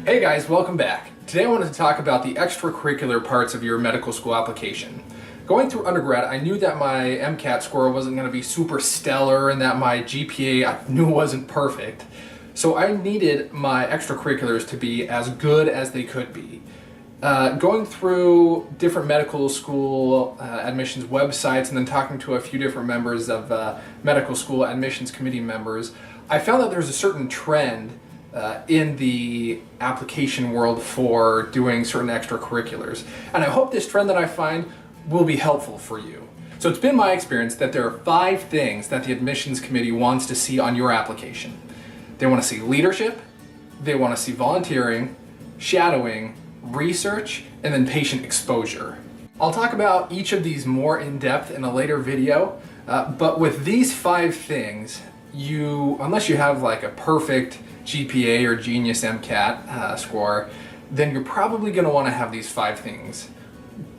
Hey guys, welcome back. Today I wanted to talk about the extracurricular parts of your medical school application. Going through undergrad, I knew that my MCAT score wasn't going to be super stellar and that my GPA I knew wasn't perfect. So I needed my extracurriculars to be as good as they could be. Going through different medical school admissions websites and then talking to a few different members of medical school admissions committee members, I found that there's a certain trend in the application world for doing certain extracurriculars. And I hope this trend that I find will be helpful for you. So it's been my experience that there are 5 things that the admissions committee wants to see on your application. They want to see leadership, they want to see volunteering, shadowing, research, and then patient exposure. I'll talk about each of these more in depth in a later video, but with these 5 things, unless you have like a perfect GPA or genius MCAT score, then you're probably going to want to have these 5 things.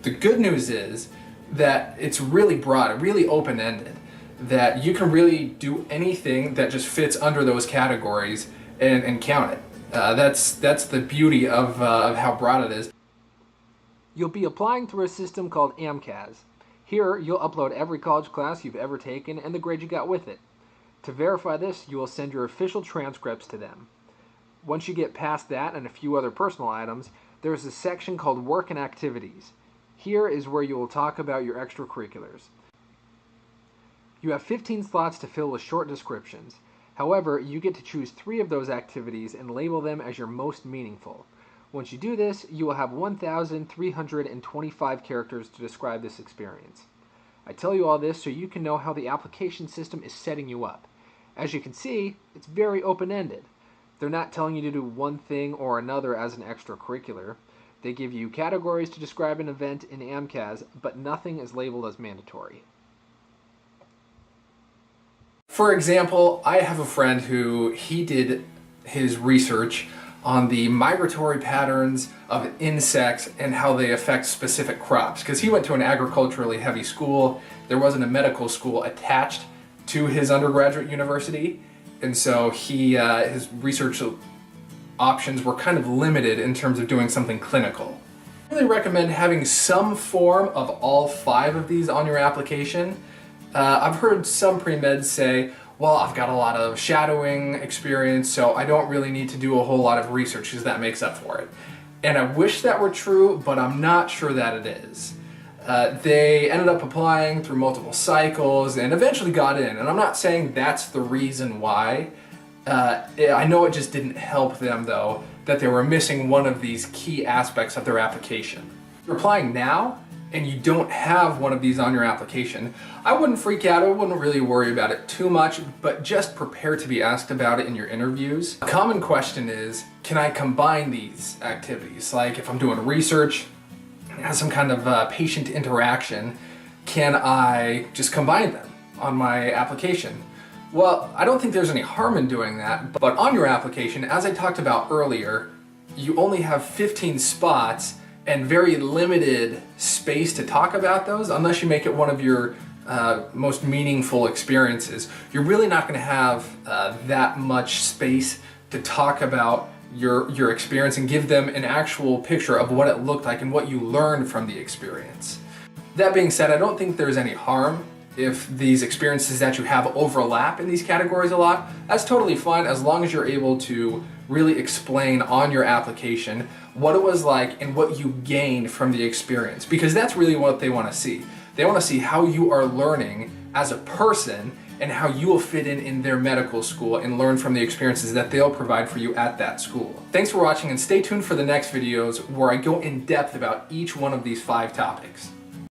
The good news is that it's really broad, really open-ended, that you can really do anything that just fits under those categories and count it. That's the beauty of how broad it is. You'll be applying through a system called AMCAS. Here, you'll upload every college class you've ever taken and the grade you got with it. To verify this, you will send your official transcripts to them. Once you get past that and a few other personal items, there's a section called Work and Activities. Here is where you will talk about your extracurriculars. You have 15 slots to fill with short descriptions. However, you get to choose 3 of those activities and label them as your most meaningful. Once you do this, you will have 1,325 characters to describe this experience. I tell you all this so you can know how the application system is setting you up. As you can see, it's very open-ended. They're not telling you to do one thing or another as an extracurricular. They give you categories to describe an event in AMCAS, but nothing is labeled as mandatory. For example, I have a friend who he did his research on the migratory patterns of insects and how they affect specific crops. Because he went to an agriculturally heavy school, there wasn't a medical school attached to his undergraduate university, and so his research options were kind of limited in terms of doing something clinical. I really recommend having some form of all 5 of these on your application. I've heard some pre-meds say, well, I've got a lot of shadowing experience, so I don't really need to do a whole lot of research because that makes up for it. And I wish that were true, but I'm not sure that it is. They ended up applying through multiple cycles and eventually got in, and I'm not saying that's the reason why. I know it just didn't help them, though, that they were missing one of these key aspects of their application. If you're applying now, and you don't have one of these on your application, I wouldn't freak out, I wouldn't really worry about it too much, but just prepare to be asked about it in your interviews. A common question is, can I combine these activities? Like if I'm doing research, has some kind of patient interaction, can I just combine them on my application? Well, I don't think there's any harm in doing that, but on your application, as I talked about earlier, you only have 15 spots and very limited space to talk about those unless you make it one of your most meaningful experiences. You're really not going to have that much space to talk about your experience and give them an actual picture of what it looked like and what you learned from the experience. That being said, I don't think there's any harm if these experiences that you have overlap in these categories a lot. That's totally fine as long as you're able to really explain on your application what it was like and what you gained from the experience, because that's really what they want to see. They want to see how you are learning as a person and how you will fit in their medical school and learn from the experiences that they'll provide for you at that school. Thanks for watching, and stay tuned for the next videos where I go in depth about each one of these 5 topics.